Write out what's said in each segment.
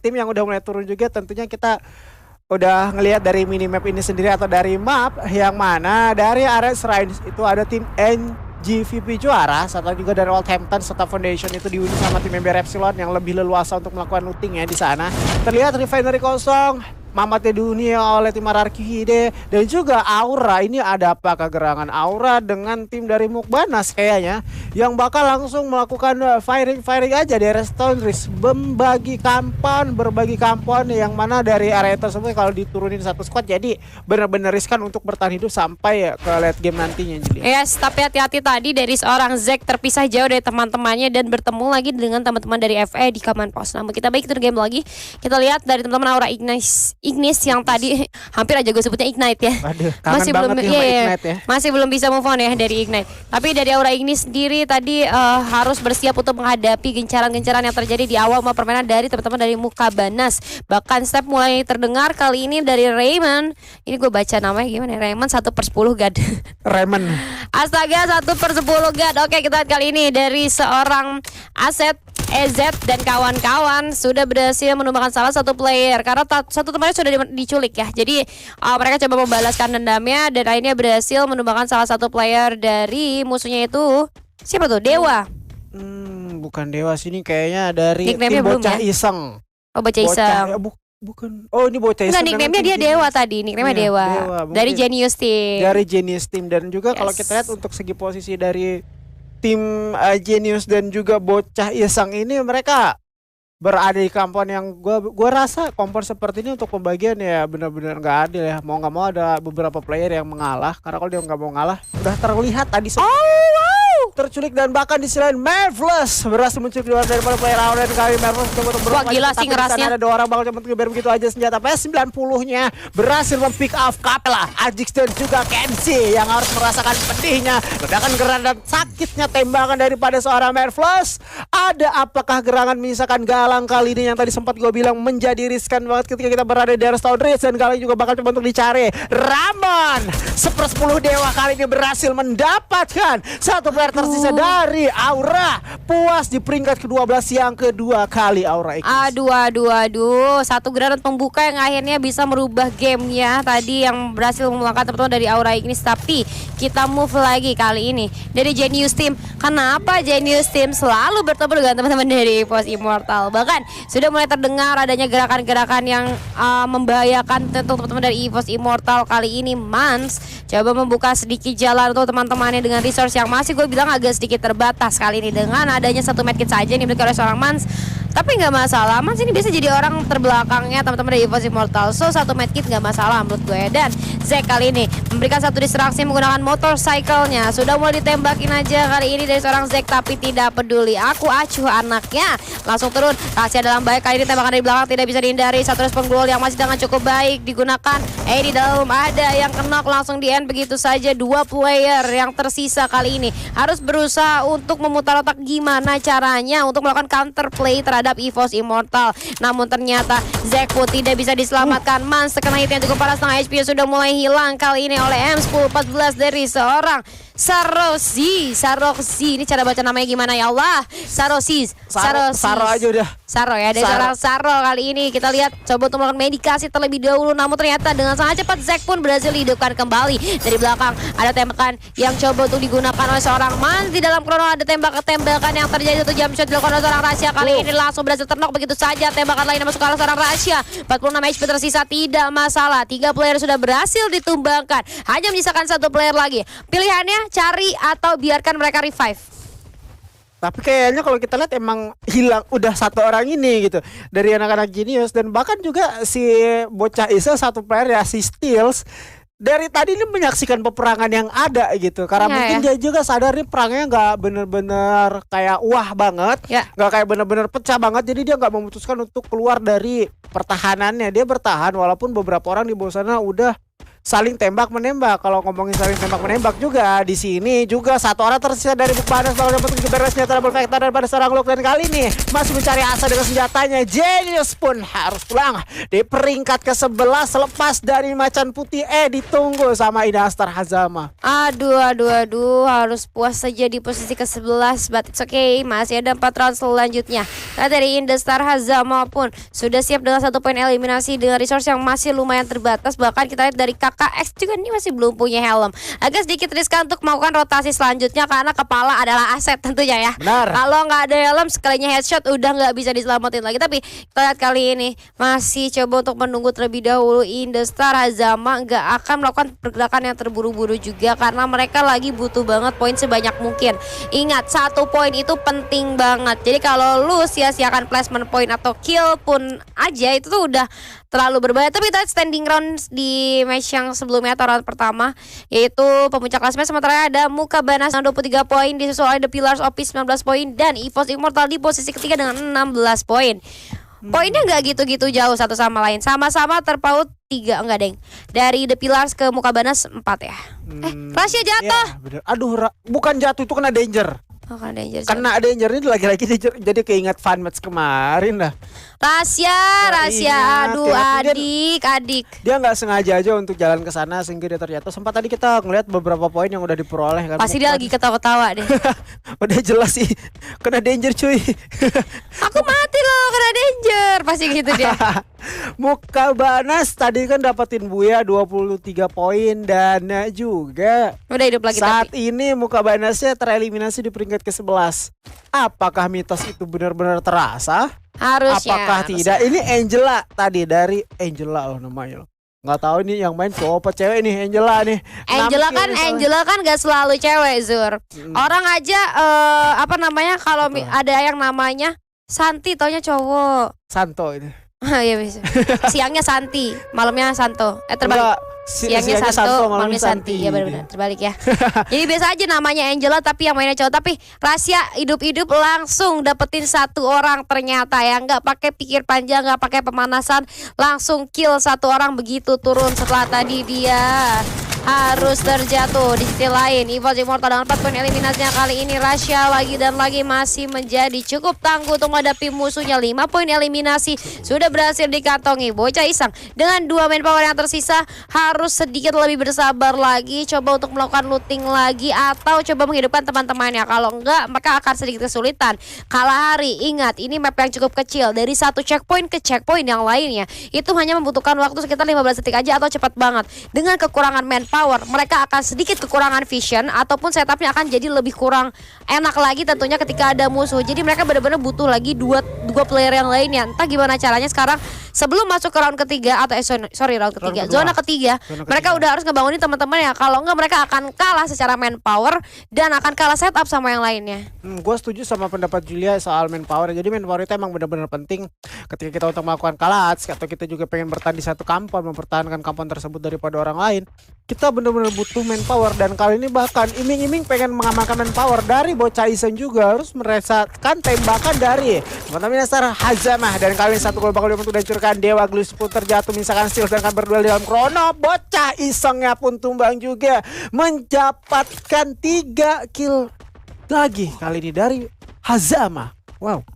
tim yang udah mulai turun juga. Tentunya kita udah ngelihat dari minimap ini sendiri atau dari map yang mana dari area Shrine itu ada tim NGVP juara, serta juga dari Wolverhampton serta Foundation itu diundi sama tim Ember Epsilon yang lebih leluasa untuk melakukan looting ya di sana. Terlihat refinery kosong, Mamatnya dunia oleh tim Ararkide dan juga Aura. Ini ada apakah gerangan Aura dengan tim dari Mukbanas kayaknya yang bakal langsung melakukan firing aja di Redstone Ridge, berbagi kampon yang mana dari area tersebut kalau diturunin satu squad jadi benar-benar riskan untuk bertahan hidup sampai ke late game nantinya. Yes, tapi hati-hati tadi dari seorang Zack terpisah jauh dari teman-temannya dan bertemu lagi dengan teman-teman dari FE di Command Post. Namun kita balik ke game lagi, kita lihat dari teman-teman Aura Ignis yang tadi hampir aja gue sebutnya Ignite ya. Aduh, masih belum Ignite ya. Masih belum bisa move on ya dari Ignite. Tapi dari Aura Ignis sendiri tadi harus bersiap untuk menghadapi gencaran-gencaran yang terjadi di awal permainan dari teman-teman dari Mukbanas. Bahkan step mulai terdengar kali ini dari Raymond. Ini gue baca namanya gimana? Raymond 1/10 God. Raymond. Astaga 1/10 God. Oke, kita lihat kali ini dari seorang Aset EZ dan kawan-kawan sudah berhasil menumbangkan salah satu player karena satu temannya sudah diculik ya. Jadi mereka coba membalaskan dendamnya dan akhirnya berhasil menumbangkan salah satu player dari musuhnya itu. Siapa tuh? Dewa. Bukan Dewa sini kayaknya dari Nickname-nya tim Bocah belum ya? Iseng. Oh, Bocah Iseng. Bukan. Oh, ini Bocah Iseng. Enggak, nickname-nya dia Dewa tadi. Nickname-nya Iya, Dewa. Dari mungkin. Genius Team. Dari Genius Team dan juga kalau Yes. kita lihat untuk segi posisi dari tim Genius dan juga Bocah Iseng ini mereka berada di kampung yang gua rasa kompon seperti ini untuk pembagian ya benar-benar nggak adil ya. Mau nggak mau ada beberapa player yang mengalah karena kalau dia nggak mau ngalah udah terlihat tadi terculik dan bahkan di sisi lain Marvelous berhasil menculik dua daripada player awal dan kali Marvelous untuk Wah, gila sih ngerasnya. ada dua orang bakal cuma begitu aja senjata PS90-nya berhasil mempick off Kapela, Ajix dan juga Kenzie yang harus merasakan pedihnya ledakan geran dan sakitnya tembakan daripada seorang Marvelous. Ada apakah gerangan menyisakan Galang kali ini yang tadi sempat gue bilang menjadi riskan banget ketika kita berada di Redstone Ridge dan Galang juga bakal coba untuk dicari. Ramon 1/10 Dewa kali ini berhasil mendapatkan satu player tersisa dari Aura. Puas di peringkat ke-12 yang kedua kali Aura Ignis. Aduh. Satu granat pembuka yang akhirnya bisa merubah gamenya tadi yang berhasil memulangkan teman-teman dari Aura Ignis. Tapi kita move lagi kali ini dari Genius Team. Kenapa Genius Team selalu bertemu dengan teman-teman dari EVOS Immortal? Bahkan sudah mulai terdengar adanya gerakan-gerakan yang membahayakan tentu teman-teman dari EVOS Immortal. Kali ini Mans coba membuka sedikit jalan untuk teman-temannya dengan resource yang masih gue bilang agak sedikit terbatas kali ini dengan adanya satu medkit saja yang dimiliki oleh seorang Mans. Tapi nggak masalah, Mans ini bisa jadi orang terbelakangnya teman-teman dari EVOS Immortal. So satu medkit nggak masalah menurut gue. Dan Zack kali ini memberikan satu distraksi menggunakan motorcycle-nya. Sudah mulai ditembakin aja kali ini dari seorang Zack, tapi tidak peduli. Aku acuh anaknya. Langsung turun. Rahasia dalam baik kali ini tembakan dari belakang tidak bisa dihindari. Satu respon gol yang masih dengan cukup baik digunakan. Di dalam ada yang knock langsung di end begitu saja. Dua player yang tersisa kali ini harus berusaha untuk memutar otak gimana caranya untuk melakukan counter play terhadap EVOS Immortal. Namun ternyata Zack pun tidak bisa diselamatkan. Mans terkena hit yang cukup parah, setengah HP sudah mulai hilang kali ini oleh M1014 dari seorang Sarosi. Ini cara baca namanya gimana ya Allah? Sarosi. Saro aja udah. Saro ya, dari seorang Saro kali ini kita lihat coba untuk melakukan medikasi terlebih dahulu, namun ternyata dengan sangat cepat Zack pun berhasil dihidupkan kembali. Dari belakang ada tembakan yang coba untuk digunakan oleh seorang Mans. Di dalam krono ada tembakan yang terjadi, satu jump shot dilakukan oleh seorang Rahasia kali ini langsung berhasil ternok begitu saja. Tembakan lain masuk ke arah seorang Rahasia. 46 HP tersisa tidak masalah. 3 player sudah berhasil ditumbangkan. Hanya menyisakan satu player lagi. Pilihannya cari atau biarkan mereka revive. Tapi kayaknya kalau kita lihat emang hilang udah satu orang ini gitu dari anak-anak Genius dan bahkan juga si Bocah Isa satu player ya si Steels dari tadi ini menyaksikan peperangan yang ada gitu karena mungkin dia juga sadar nih perangnya nggak bener-bener kayak wah banget, nggak kayak bener-bener pecah banget, jadi dia nggak memutuskan untuk keluar dari pertahanannya. Dia bertahan walaupun beberapa orang di bawah sana udah saling tembak menembak. Kalau ngomongin saling tembak menembak juga di sini juga satu orang tersisa dari Bukbanas kalau dapat beres senjata double vector daripada seorang Luke, dan kali ini masih mencari asa dengan senjatanya. Genius pun harus pulang di peringkat ke-11 selepas dari macan putih. Ditunggu sama Indastar Hazama. Aduh, harus puas saja di posisi ke-11, but it's okay, masih ada 4 round selanjutnya. Nah, dari Indastar Hazama pun sudah siap dengan 1 poin eliminasi dengan resource yang masih lumayan terbatas. Bahkan kita lihat dari KKX juga ini masih belum punya helm. Agak sedikit riskan untuk melakukan rotasi selanjutnya karena kepala adalah aset tentunya ya. Benar. Kalau nggak ada helm sekalinya headshot udah nggak bisa diselamatin lagi. Tapi kita lihat kali ini masih coba untuk menunggu terlebih dahulu. Indastar Hazama nggak akan melakukan pergerakan yang terburu-buru juga karena mereka lagi butuh banget poin sebanyak mungkin. Ingat, 1 poin itu penting banget. Jadi kalau lu sia-siakan placement point atau kill pun aja itu tuh udah terlalu berbahaya. Tapi kita standing round di match yang sebelumnya atau round pertama, yaitu pemuncak klasemen sementara ada Mukabanas dengan 23 poin, disusul oleh The Pillars OP 19 poin dan EVOS Immortal di posisi ketiga dengan 16 poin. Poinnya nggak gitu-gitu jauh satu sama lain, sama-sama terpaut 3, enggak deng. Dari The Pillars ke Mukabanas 4 ya. Rasya jatuh. Ya, bener. Aduh, bukan jatuh, itu kena danger. Oh, kan danger. Kena danger ini lagi-lagi danger. Jadi keinget fun match kemarin dah. Rahasia. Ingat, Aduh, ya. adik. Dia nggak sengaja aja untuk jalan ke sana sehingga dia terjatuh. Sempat tadi kita ngeliat beberapa poin yang udah diperoleh kan. Pasti dia lagi ketawa-ketawa deh. Udah jelas sih kena danger cuy. Aku mati loh kena danger. Pasti gitu dia. Mukabanas tadi kan dapetin Buya 23 poin dan juga Udah hidup lagi saat tapi. ini Mukabanasnya tereliminasi di peringkat ke-11. Apakah mitos itu benar-benar terasa? Harusnya. Apakah tidak? Ini Angela tadi dari Angela loh namanya loh. Nggak tahu ini yang main cowok apa cewek nih Angela nih. Angela kan gak selalu cewek Zur. Orang aja apa namanya kalau ada yang namanya Santi taunya cowok. Santo ini. Iya bisa. Siangnya Santi, malamnya Santo. Terbalik. Enggak, Siangnya Santo, malamnya Santi. Ya benar-benar terbalik ya. Jadi biasa aja namanya Angela tapi yang mainnya cowok. Tapi rahasia hidup-hidup langsung dapetin 1 orang ternyata ya. Nggak pakai pikir panjang, nggak pakai pemanasan, langsung kill 1 orang begitu turun setelah tadi dia harus terjatuh. Di sisi lain EVOS Immortal dengan 4 poin eliminasinya kali ini Rasya lagi dan lagi masih menjadi cukup tangguh untuk menghadapi musuhnya. 5 poin eliminasi sudah berhasil dikantongi bocah iseng. Dengan 2 manpower yang tersisa harus sedikit lebih bersabar lagi, coba untuk melakukan looting lagi atau coba menghidupkan teman-temannya. Kalau enggak mereka akan sedikit kesulitan. Kalahari, ingat ini map yang cukup kecil. Dari 1 checkpoint ke checkpoint yang lainnya itu hanya membutuhkan waktu sekitar 15 detik aja atau cepat banget. Dengan kekurangan manpower mereka akan sedikit kekurangan vision ataupun setupnya akan jadi lebih kurang enak lagi tentunya ketika ada musuh. Jadi mereka benar-benar butuh lagi dua player yang lainnya. Entah gimana caranya sekarang sebelum masuk ke round ketiga atau round ketiga, zona ketiga, mereka udah harus ngebangunin teman-teman ya. Kalau enggak mereka akan kalah secara manpower dan akan kalah setup sama yang lainnya. Gue setuju sama pendapat Julia soal manpower. Jadi manpower itu emang benar-benar penting ketika kita untuk melakukan clutch atau kita juga pengen bertahan di satu kampung, mempertahankan kampung tersebut daripada orang lain. Kita benar-benar butuh manpower dan kali ini bahkan iming-iming pengen mengamankan manpower dari bocah Isen juga harus merasakan tembakan dari teman-teman Indastar Hazama. Dan kali ini 1 gol bakal untuk dihancurkan. Dewa Glus pun terjatuh misalkan Steel dan akan berduel dalam Chrono. Bocah isengnya pun tumbang juga mendapatkan 3 kill lagi kali ini dari Hazama. Wow.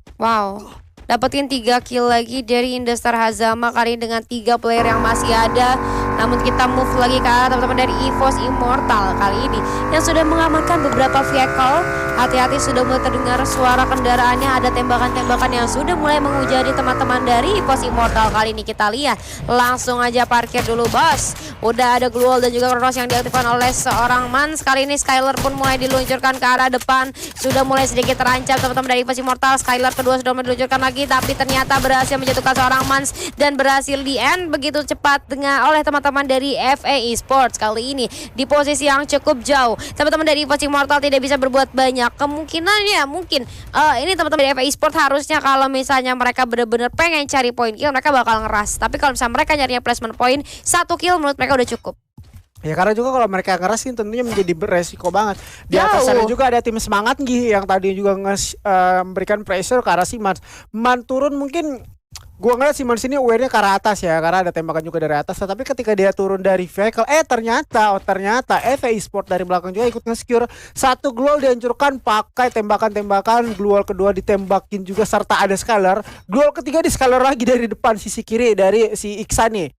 Dapetin 3 kill lagi dari Indastar Hazama kali ini dengan 3 player yang masih ada. Namun kita move lagi ke arah teman-teman dari EVOS Immortal kali ini yang sudah mengamankan beberapa vehicle. Hati-hati sudah mulai terdengar suara kendaraannya, ada tembakan-tembakan yang sudah mulai menghujani teman-teman dari EVOS Immortal. Kali ini kita lihat langsung aja parkir dulu bos. Udah ada Glue Wall dan juga Kronos yang diaktifkan oleh seorang Mans. Kali ini Skylar pun mulai diluncurkan ke arah depan. Sudah mulai sedikit terancam teman-teman dari EVOS Immortal. Skylar kedua sudah diluncurkan lagi tapi ternyata berhasil menjatuhkan seorang Mans dan berhasil di end begitu cepat dengan oleh teman-teman dari FA Esports. Kali ini di posisi yang cukup jauh. Teman-teman dari EVOS Immortal tidak bisa berbuat banyak. Kemungkinannya mungkin ini teman-teman dari FA Esports harusnya kalau misalnya mereka benar-benar pengen cari poin kill mereka bakal ngeras. Tapi kalau misalnya mereka nyarinya placement point 1 kill menurut mereka udah cukup. Ya karena juga kalau mereka ngeras ini tentunya menjadi beresiko banget. Di atas sana juga ada tim semangat Gih yang tadi juga memberikan pressure ke arah si Man turun mungkin Gua ngeliat Simmons ini aware-nya ke arah atas ya, karena ada tembakan juga dari atas. Tapi ketika dia turun dari vehicle, ternyata EVE Esport dari belakang juga ikut nge-secure satu global, dihancurkan pakai tembakan-tembakan. Global kedua ditembakin juga serta ada scalar. Global ketiga di scalar lagi dari depan sisi kiri dari si Iksan nih,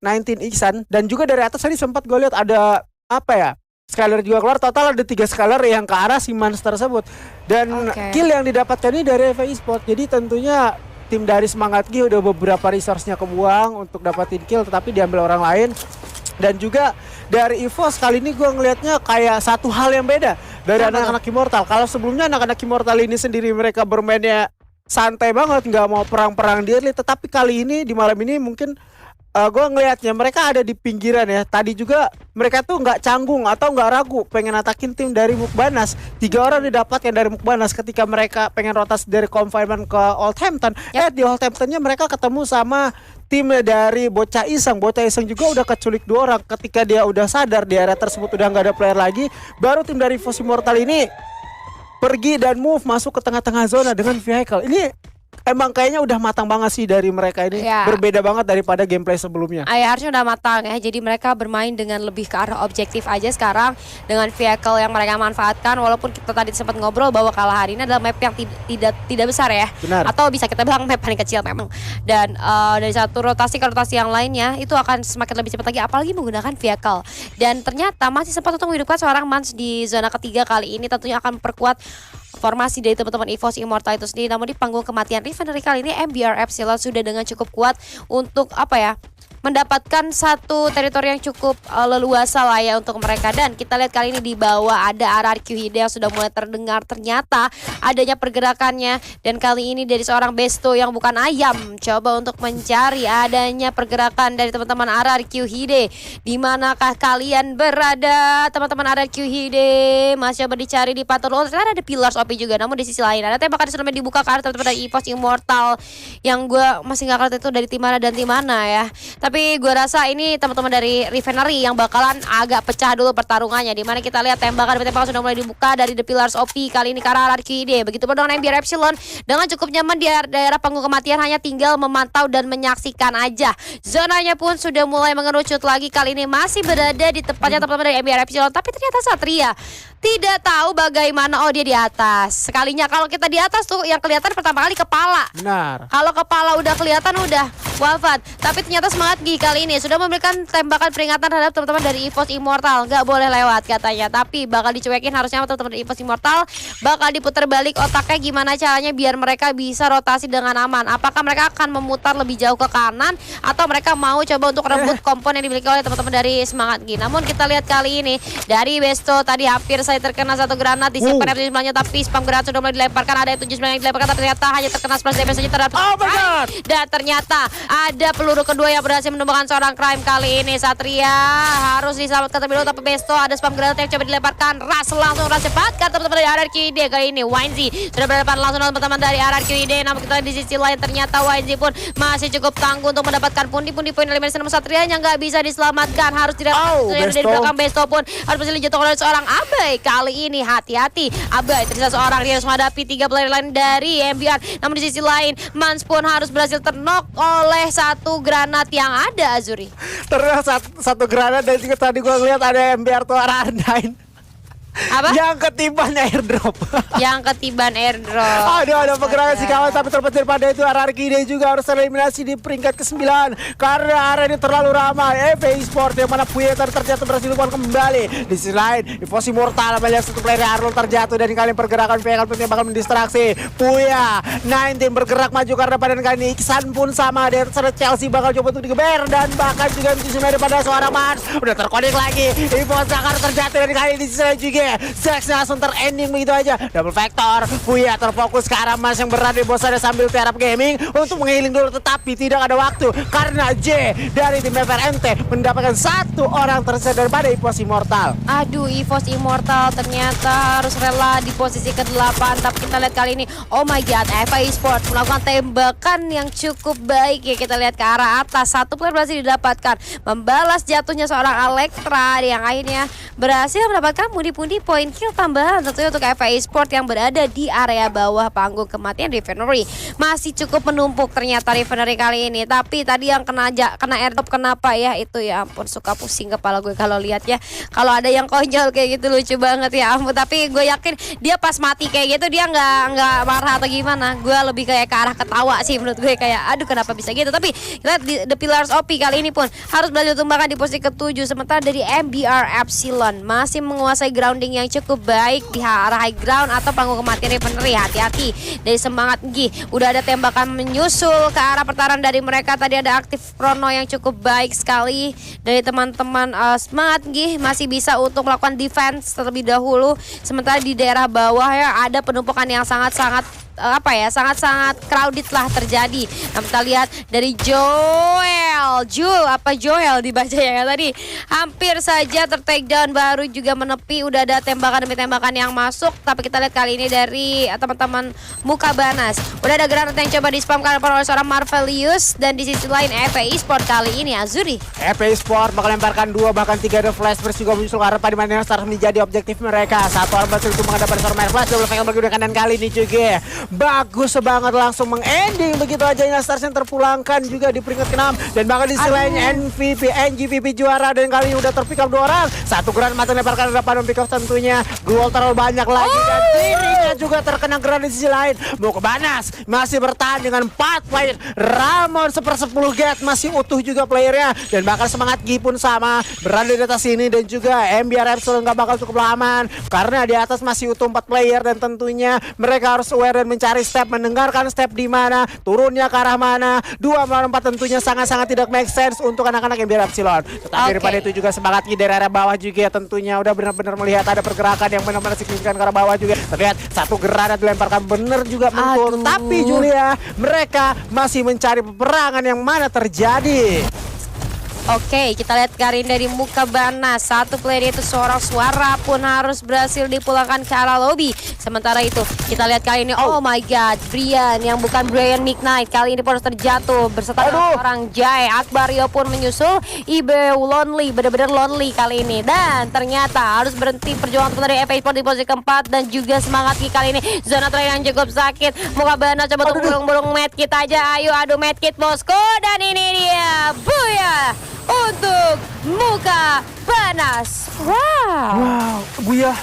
19 Iksan. Dan juga dari atas tadi sempat gue lihat ada apa ya, scalar juga keluar. Total ada 3 scalar yang ke arah Simmons tersebut. Dan kill yang didapatkan ini dari EVE Esport. Jadi tentunya tim dari Semangat G udah beberapa resource-nya kebuang untuk dapatin kill, tetapi diambil orang lain. Dan juga dari EVOS kali ini gue ngelihatnya kayak satu hal yang beda dari anak-anak Immortal. Kalau sebelumnya anak-anak Immortal ini sendiri mereka bermainnya santai banget, nggak mau perang-perang dearly. Tetapi kali ini di malam ini mungkin gue ngelihatnya mereka ada di pinggiran ya. Tadi juga mereka tuh nggak canggung atau nggak ragu pengen atakin tim dari Mukbanas. 3 orang didapatkan dari Mukbanas ketika mereka pengen rotasi dari confinement ke Oldhampton. Di Oldhamptonnya mereka ketemu sama tim dari Bocah Iseng. Bocah Iseng juga udah keculik 2 orang. Ketika dia udah sadar di area tersebut udah nggak ada player lagi, baru tim dari EVOS Immortal ini pergi dan move masuk ke tengah-tengah zona dengan vehicle. Ini emang kayaknya udah matang banget sih dari mereka ini. Berbeda banget daripada gameplay sebelumnya. Harusnya udah matang ya. Jadi mereka bermain dengan lebih ke arah objektif aja sekarang dengan vehicle yang mereka manfaatkan. Walaupun kita tadi sempat ngobrol bahwa kalahari ini adalah map yang tidak besar ya. Benar. Atau bisa kita bilang map paling kecil memang. Dan dari satu rotasi ke rotasi yang lainnya itu akan semakin lebih cepat lagi, apalagi menggunakan vehicle. Dan ternyata masih sempat untuk menghidupkan seorang Mans di zona ketiga kali ini, tentunya akan memperkuat formasi dari teman-teman EVOS Immortal itu sendiri. Namun di panggung kematian Refinery kali ini MBR Epsilon sudah dengan cukup kuat untuk mendapatkan satu teritori yang cukup leluasa lah ya untuk mereka. Dan kita lihat kali ini di bawah ada RRQ Hide yang sudah mulai terdengar ternyata adanya pergerakannya. Dan kali ini dari seorang Besto yang bukan ayam coba untuk mencari adanya pergerakan dari teman-teman RRQ Hide. Di manakah kalian berada teman-teman RRQ Hide? Masih coba dicari di patur. Ternyata ada Pillars OP juga. Namun di sisi lain ada tembakan sudah dibuka ke arah teman-teman dari EVOS Immortal yang gue masih gak ngerti itu dari tim mana dan tim mana ya. Tapi gue rasa ini teman-teman dari Refinery yang bakalan agak pecah dulu pertarungannya. Dimana kita lihat tembakan sudah mulai dibuka dari The Pillars OP kali ini ke arah RRQ. Begitu pun dengan MBR Epsilon dengan cukup nyaman di daerah panggung kematian, hanya tinggal memantau dan menyaksikan aja. Zonanya pun sudah mulai mengerucut lagi. Kali ini masih berada di tempatnya teman-teman dari MBR Epsilon. Tapi ternyata Satria tidak tahu bagaimana. Dia di atas. Sekalinya kalau kita di atas tuh yang kelihatan pertama kali kepala. Benar. Kalau kepala udah kelihatan udah wafat. Tapi ternyata Semangat Gi kali ini sudah memberikan tembakan peringatan terhadap teman-teman dari EVOS Immortal. Gak boleh lewat katanya. Tapi bakal dicuekin harusnya teman-teman dari EVOS Immortal. Bakal diputar balik otaknya gimana caranya biar mereka bisa rotasi dengan aman. Apakah mereka akan memutar lebih jauh ke kanan atau mereka mau coba untuk rebut kompon yang dimiliki oleh teman-teman dari Semangat Gi. Namun kita lihat kali ini dari Besto tadi hampir saya terkena satu granat disiapkan F7 sebelahnya, tapi spam granat sudah mulai dilemparkan. Ada F7 yang dilemparkan tapi ternyata hanya terkena splash damage saja terhadap dan ternyata ada peluru kedua yang berhasil menemukan seorang Crime. Kali ini Satria harus diselamatkan terlebih dahulu, tapi Besto ada spam granat yang coba dilemparkan. Langsung cepatkan teman-teman dari RRQD. Kali ini YNZ sudah berhadapan langsung dengan teman-teman dari RRQD. Namun kita di sisi lain ternyata YNZ pun masih cukup tangguh untuk mendapatkan pundi-pundi poin eliminasi. Namun Satria yang nggak bisa diselamatkan, harus tidak dari belakang. Besto pun harus berhasil dijatuhkan oleh seorang Abai. Kali ini hati-hati Abai, tersisa seorang, dia harus menghadapi 3 player lain dari MBR. Namun di sisi lain Mans pun harus berhasil ternok oleh satu granat yang ada Azuri. Ternyata satu granat dan juga tadi gue ngeliat ada MBR tuh arah 9. Apa? Yang ketiban airdrop. Yang ketiban airdrop. Ada pergerakan si kawan, tapi terpetir pada itu RRQD juga harus tereliminasi di peringkat ke-9 karena area ini terlalu ramai. EVE Esport yang mana Puya terjatuh berhasil lupakan kembali. Di sisi lain EVOS Immortal melihat satu player Arnold terjatuh dan kali pergerakan PKL penting bakal mendistraksi. Puya 19 bergerak maju karena pada kali ini Iksan pun sama, dia terserah Chelsea bakal coba untuk digeber dan bahkan juga mencisumai daripada seorang Mars. Udah terkonek lagi. EVOS akan terjatuh dan kali ini sisi lain juga Zex langsung terending begitu aja. Double Vector. Puya terfokus ke arah Mas yang berada di bosnya sambil tiarap gaming untuk menghealing dulu, tetapi tidak ada waktu karena J dari tim FRMT mendapatkan satu orang tersisa daripada EVOS Immortal. Aduh, EVOS Immortal ternyata harus rela di posisi ke-8. Tapi kita lihat kali ini, oh my god, EVE Esport melakukan tembakan yang cukup baik ya. Kita lihat ke arah atas, satu player berhasil didapatkan, membalas jatuhnya seorang Elektra yang akhirnya berhasil mendapatkan pundi-pundi jadi poin kill tambahan tentunya untuk FA Esport yang berada di area bawah panggung kematian Refinery. Masih cukup menumpuk ternyata Refinery kali ini. Tapi tadi yang kena airdrop kenapa ya, itu ya ampun, suka pusing kepala gue kalau lihat ya. Kalau ada yang konyol kayak gitu lucu banget ya ampun. Tapi gue yakin dia pas mati kayak gitu dia nggak marah atau gimana. Gue lebih kayak ke arah ketawa sih menurut gue, kayak aduh kenapa bisa gitu. Tapi lihat di The Pillars OP kali ini pun harus berhasil tumbangkan di posisi ke-7. Sementara dari MBR Epsilon masih menguasai grounding yang cukup baik di arah high ground atau panggung kematian Refinery. Hati-hati dari semangat Gi. Udah ada tembakan menyusul ke arah pertahanan dari mereka. Tadi ada aktif Chrono yang cukup baik sekali dari teman-teman semangat Gi. Masih bisa untuk melakukan defense terlebih dahulu. Sementara di daerah bawah ya ada penumpukan yang sangat-sangat sangat-sangat crowded lah terjadi. Nah, kita lihat dari Joel dibaca ya tadi hampir saja ter-take down, baru juga menepi. Udah ada tembakan demi tembakan yang masuk. Tapi kita lihat kali ini dari teman-teman Muka Banas udah ada granat yang coba di-spamkan oleh seorang Marvelius. Dan di sisi lain FA Esport kali ini Azuri, FA Esport bakal lemparkan 2 bahkan 3 ada flash juga muncul ke arah di mana start menjadi objektif mereka. Satu orang berhasil itu menghadapi seorang flash, double fake menggunakan dan kali ini juga bagus banget langsung mengending begitu aja. Stars yang terpulangkan juga di peringkat ke-6 dan bakal di selain NGVP juara dan kali ini udah terpick up 2 orang. Satu granat mata lemparkan ke depan pick up tentunya. Gol terlalu banyak lagi dan dirinya juga terkena granat di sisi lain. Muka Banas masih bertahan dengan 4 player. Ramon 1/10 get masih utuh juga playernya dan bakal semangat Gi pun sama berada di atas sini. Dan juga MBR Epsilon gak bakal cukup aman karena di atas masih utuh 4 player dan tentunya mereka harus aware dan mencari step, mendengarkan step di mana, turunnya ke arah mana. 2 melawan 4 tentunya sangat-sangat tidak make sense untuk anak-anak MBR Epsilon. Tetapi daripada itu juga semangat Gi dari area bawah juga tentunya udah benar-benar melihat ada pergerakan yang benar-benar signifikan ke arah bawah juga. Terlihat satu granat dilemparkan bener juga mentul. Tapi Julia, mereka masih mencari peperangan yang mana terjadi. Oke, kita lihat Karin dari Muka Banas. Satu player itu seorang suara pun harus berhasil dipulangkan ke arah lobby. Sementara itu, kita lihat kali ini, oh my god, Brian yang bukan Brian Midnight kali ini pun harus terjatuh berserta dengan orang Jai. Akbario pun menyusul. Ibe lonely, benar-benar lonely kali ini. Dan ternyata harus berhenti perjuangan untuk dari FA Sport di posisi keempat. Dan juga semangat kali ini, zona terakhir yang cukup sakit. Muka Banas coba untuk burung-burung medkit aja. Ayo adu medkit bosku. Dan ini dia, Buya untuk Muka Banas. Wow, Buya